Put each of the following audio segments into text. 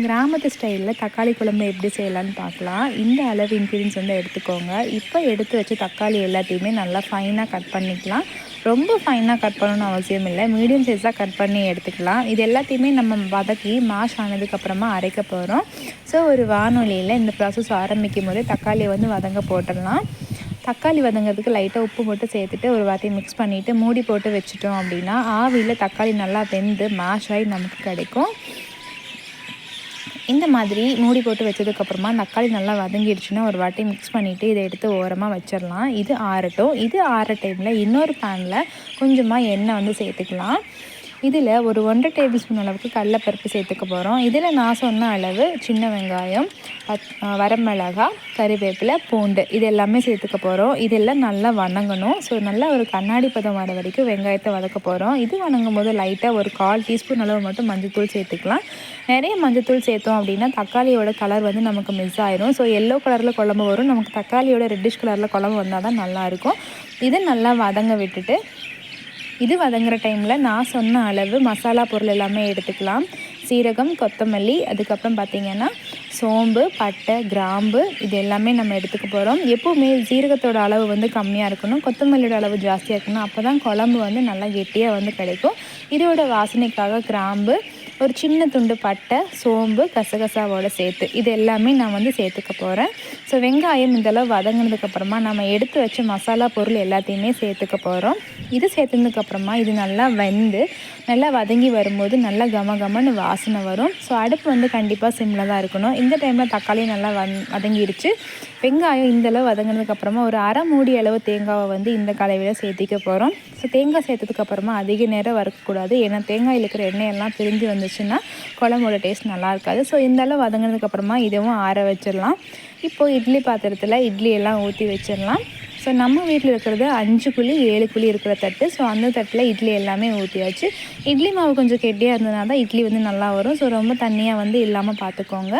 கிராமத்து ஸ்டைலில் தக்காளி குழம்பு எப்படி செய்யலான்னு பார்க்கலாம். இந்த அளவு இன்க்ரீடியன்ஸ் வந்து எடுத்துக்கோங்க. இப்போ எடுத்து வச்சு தக்காளி எல்லாத்தையுமே நல்லா ஃபைனாக கட் பண்ணிக்கலாம். ரொம்ப ஃபைனாக கட் பண்ணணும்னு அவசியம் இல்லை, மீடியம் சைஸாக கட் பண்ணி எடுத்துக்கலாம். இது எல்லாத்தையுமே நம்ம வதக்கி மேஷ் ஆனதுக்கப்புறமா அரைக்க போகிறோம். ஸோ ஒரு வானொலியில் இந்த ப்ராசஸ் ஆரம்பிக்கும் போதே தக்காளியை வந்து வதங்க போட்டுடலாம். தக்காளி வதங்கிறதுக்கு லைட்டாக உப்பு போட்டு சேர்த்துட்டு ஒரு வாட்டி மிக்ஸ் பண்ணிவிட்டு மூடி போட்டு வச்சுட்டோம் அப்படின்னா ஆவியில் தக்காளி நல்லா வெந்து மேஷ் ஆகி நமக்கு கிடைக்கும். இந்த மாதிரி மூடி போட்டு வச்சதுக்கப்புறமா தக்காளி நல்லா வதங்கிடுச்சுன்னா ஒரு வாட்டி மிக்ஸ் பண்ணிவிட்டு இதை எடுத்து ஓரமாக வச்சிடலாம். இது ஆறட்டும். இது ஆற டைமில் இன்னொரு பேனில் கொஞ்சமாக எண்ணெய் வந்து சேர்த்துக்கலாம். இதில் ஒரு 1.5 டேபிள் ஸ்பூன் அளவுக்கு கடலைப்பருப்பு சேர்த்துக்க போகிறோம். இதில் நான் சொன்ன அளவு சின்ன வெங்காயம், வரமிளகாய், கறிவேப்பிலை, பூண்டு இது எல்லாமே சேர்த்துக்க போகிறோம். இதெல்லாம் நல்லா வணங்கணும். ஸோ நல்லா ஒரு கண்ணாடி பதம் வர வரைக்கும் வெங்காயத்தை வதக்க போகிறோம். இது வணங்கும் போது லைட்டாக ஒரு 1/4 டீஸ்பூன் அளவு மட்டும் மஞ்சள்தூள் சேர்த்துக்கலாம். நிறைய மஞ்சள்தூள் சேர்த்தோம் அப்படின்னா தக்காளியோட கலர் வந்து நமக்கு மிஸ் ஆயிரும். ஸோ எல்லோ கலரில் குழம்பு வரும், நமக்கு தக்காளியோட ரெட்டிஷ் கலரில் குழம்பு வந்தால் தான் நல்லாயிருக்கும். இதை நல்லா வதங்க விட்டுட்டு இது வதங்குற டைமில் நான் சொன்ன அளவு மசாலா பொருள் எல்லாமே எடுத்துக்கலாம். சீரகம், கொத்தமல்லி, அதுக்கப்புறம் பார்த்திங்கன்னா சோம்பு, பட்டை, கிராம்பு இது எல்லாமே நம்ம எடுத்துக்க போகிறோம். எப்போவுமே சீரகத்தோட அளவு வந்து கம்மியாக இருக்கணும், கொத்தமல்லியோட அளவு ஜாஸ்தியாக இருக்கணும். அப்போ தான் குழம்பு வந்து நல்லா கெட்டியாக வந்து கிடைக்கும். இதோட வாசனைக்காக கிராம்பு, ஒரு சின்ன துண்டு பட்டை, சோம்பு, கசகசாவோட சேர்த்து இது எல்லாமே நான் வந்து சேர்த்துக்க போகிறேன். ஸோ வெங்காயம் இதெல்லாம் வதங்கினதுக்கப்புறமா நம்ம எடுத்து வச்ச மசாலா பொருள் எல்லாத்தையுமே சேர்த்துக்க போகிறோம். இது சேர்த்துனதுக்கப்புறமா இது நல்லா வெந்து நல்லா வதங்கி வரும்போது நல்லா கமன்னு வாசனை வரும். ஸோ அடுப்பு வந்து கண்டிப்பாக சிம்மில் தான் இருக்கணும். இந்த டைமில் தக்காளி நல்லா வதங்கிடுச்சு. வெங்காயம் இந்தளவு வதங்கினதுக்கப்புறமா ஒரு அரை மூடி அளவு தேங்காவை வந்து இந்த கலவையில் சேர்த்திக்க போகிறோம். ஸோ தேங்காய் சேர்த்ததுக்கப்புறமா அதிக நேரம் வறுக்கக்கூடாது, ஏன்னா தேங்காயில் இருக்கிற எண்ணெயெல்லாம் பிரிஞ்சு வந்துச்சுன்னா குழம்போட டேஸ்ட் நல்லா இருக்காது. ஸோ இந்தளவு வதங்கினதுக்கப்புறமா இதுவும் ஆற வச்சிடலாம். இப்போது இட்லி பாத்திரத்தில் இட்லி எல்லாம் ஊற்றி வச்சிடலாம். ஸோ நம்ம வீட்டில் இருக்கிறது 5 குழி 7 குழி இருக்கிற தட்டு. ஸோ அந்த தட்டில் இட்லி எல்லாமே ஊற்றியாச்சு. இட்லி மாவு கொஞ்சம் கெட்டியாக இருந்ததுனால தான் இட்லி வந்து நல்லா வரும். ஸோ ரொம்ப தண்ணியாக வந்து இல்லாமல் பார்த்துக்கோங்க.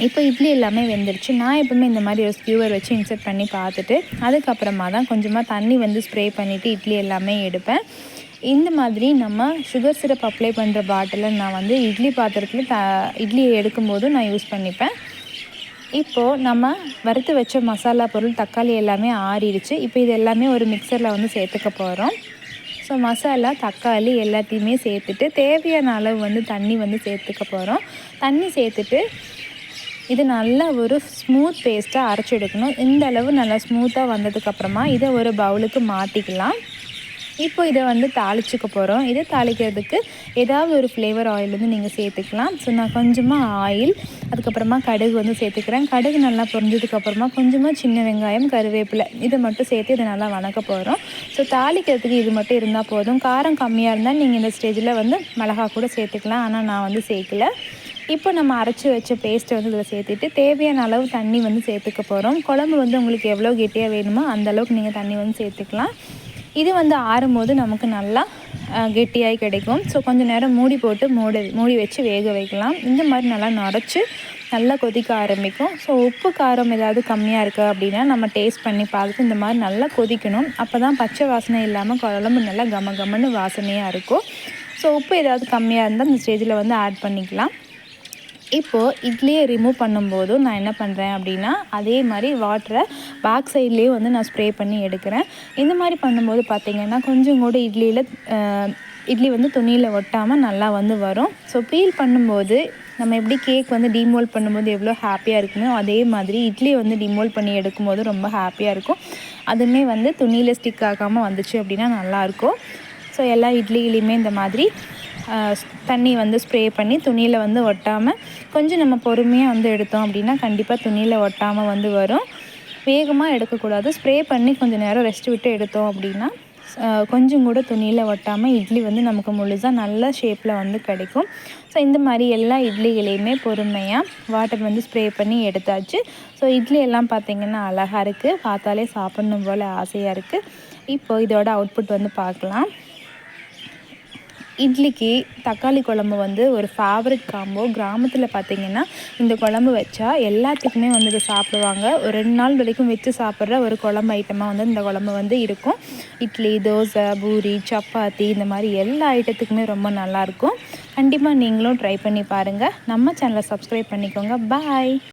இப்போ இட்லி எல்லாமே வெந்துருச்சு. நான் எப்பவுமே இந்த மாதிரி ஒரு ஸ்கியூவர் வச்சு இன்சர்ட் பண்ணி பார்த்துட்டு அதுக்கப்புறமா தான் கொஞ்சமாக தண்ணி வந்து ஸ்ப்ரே பண்ணிவிட்டு இட்லி எல்லாமே எடுப்பேன். இந்த மாதிரி நம்ம சுகர் சிரப் அப்ளை பண்ணுற பாட்டிலை நான் வந்து இட்லி பாத்திரத்தில் இட்லியை எடுக்கும்போது நான் யூஸ் பண்ணிப்பேன். இப்போது நம்ம வறுத்து வச்ச மசாலா பொருள் தக்காளி எல்லாமே ஆறிடுச்சு. இப்போ இது எல்லாமே ஒரு மிக்சரில் வந்து சேர்த்துக்க போகிறோம். ஸோ மசாலா, தக்காளி எல்லாத்தையுமே சேர்த்துட்டு தேவையான அளவு வந்து தண்ணி வந்து சேர்த்துக்க போகிறோம். தண்ணி சேர்த்துட்டு இது நல்லா ஒரு ஸ்மூத் பேஸ்ட்டாக அரைச்சி எடுக்கணும். இந்த அளவு நல்லா ஸ்மூத்தாக வந்ததுக்கப்புறமா இதை ஒரு பவுலுக்கு மாற்றிக்கலாம். இப்போ இதை வந்து தாளிச்சுக்க போகிறோம். இதை தாளிக்கிறதுக்கு ஏதாவது ஒரு ஃப்ளேவர் ஆயில் வந்து நீங்கள் சேர்த்துக்கலாம். ஸோ நான் கொஞ்சமாக ஆயில், அதுக்கப்புறமா கடுகு வந்து சேர்த்துக்கிறேன். கடுகு நல்லா பொரிஞ்சதுக்கப்புறமா கொஞ்சமாக சின்ன வெங்காயம், கருவேப்பிலை இதை மட்டும் சேர்த்து இதை நல்லா வணக்க போகிறோம். ஸோ தாளிக்கிறதுக்கு இது மட்டும் இருந்தால் போதும். காரம் கம்மியாக இருந்தால் நீங்கள் இந்த ஸ்டேஜில் வந்து மிளகா கூட சேர்த்துக்கலாம், ஆனால் நான் வந்து சேர்க்கல. இப்போ நம்ம அரைச்சி வச்ச பேஸ்ட்டை வந்து இதில் சேர்த்துட்டு தேவையான அளவு தண்ணி வந்து சேர்த்துக்க போகிறோம். குழம்பு வந்து உங்களுக்கு எவ்வளோ கெட்டியாக வேணுமோ அந்தளவுக்கு நீங்கள் தண்ணி வந்து சேர்த்துக்கலாம். இது வந்து ஆறும்போது நமக்கு நல்லா கெட்டியாகி கிடைக்கும். ஸோ கொஞ்சம் நேரம் மூடி போட்டு மூடி வச்சு வேக வைக்கலாம். இந்த மாதிரி நல்லா நுரைச்சி நல்லா கொதிக்க ஆரம்பிக்கும். ஸோ உப்பு காரம் ஏதாவது கம்மியாக இருக்குது அப்படின்னா நம்ம டேஸ்ட் பண்ணி பார்த்துட்டு இந்த மாதிரி நல்லா கொதிக்கணும். அப்போ தான் பச்சை வாசனை இல்லாமல் குழம்பு நல்லா கமன்னு வாசனையாக இருக்கும். ஸோ உப்பு ஏதாவது கம்மியாக இருந்தால் இந்த ஸ்டேஜில் வந்து ஆட் பண்ணிக்கலாம். இப்போது இட்லியை ரிமூவ் பண்ணும்போதும் நான் என்ன பண்ணுறேன் அப்படின்னா அதே மாதிரி வாட்டரை பேக் சைட்லேயும் வந்து நான் ஸ்ப்ரே பண்ணி எடுக்கிறேன். இந்த மாதிரி பண்ணும்போது பார்த்திங்கன்னா கொஞ்சம் கூட இட்லி வந்து துணியில் ஒட்டாமல் நல்லா வந்து வரும். ஸோ பீல் பண்ணும்போது நம்ம எப்படி கேக் வந்து டிமோல்ட் பண்ணும்போது எவ்வளோ ஹாப்பியாக இருக்குமோ அதே மாதிரி இட்லி வந்து டிமோல்ட் பண்ணி எடுக்கும்போது ரொம்ப ஹாப்பியாக இருக்கும். அதுவுமே வந்து துணியில் ஸ்டிக் ஆகாமல் வந்துச்சு அப்படின்னா நல்லாயிருக்கும். ஸோ எல்லா இட்லியிலையுமே இந்த மாதிரி தண்ணி வந்து ஸ்ப்ரே பண்ணி துணியில் வந்து ஒட்டாமல் கொஞ்சம் நம்ம பொறுமையாக வந்து எடுத்தோம் அப்படின்னா கண்டிப்பாக துணியில் ஒட்டாமல் வந்து வரும். வேகமாக எடுக்கக்கூடாது. ஸ்ப்ரே பண்ணி கொஞ்சம் நேரம் ரெஸ்ட் விட்டு எடுத்தோம் அப்படின்னா கொஞ்சம் கூட துணியில் ஒட்டாமல் இட்லி வந்து நமக்கு முழுசாக நல்ல ஷேப்பில் வந்து கிடைக்கும். ஸோ இந்த மாதிரி எல்லா இட்லிகளையுமே பொறுமையாக வாட்டர் வந்து ஸ்ப்ரே பண்ணி எடுத்தாச்சு. ஸோ இட்லி எல்லாம் பார்த்திங்கன்னா அழகாக இருக்குது, பார்த்தாலே சாப்பிட்ணும் போல் ஆசையாக இருக்குது. இப்போது இதோட அவுட்புட் வந்து பார்க்கலாம். இட்லிக்கு தக்காளி குழம்பு வந்து ஒரு ஃபேவரட் காம்போ. கிராமத்தில் பார்த்திங்கன்னா இந்த குழம்பு வச்சா எல்லாத்துக்குமே வந்து இதை சாப்பிடுவாங்க. ஒரு 2 நாள் வரைக்கும் வச்சு சாப்பிட்ற ஒரு குழம்பு ஐட்டமாக வந்து இந்த குழம்பு வந்து இருக்கும். இட்லி, தோசை, பூரி, சப்பாத்தி இந்த மாதிரி எல்லா ஐட்டத்துக்குமே ரொம்ப நல்லாயிருக்கும். கண்டிப்பாக நீங்களும் ட்ரை பண்ணி பாருங்கள். நம்ம சேனலை சப்ஸ்கிரைப் பண்ணிக்கோங்க. பாய்.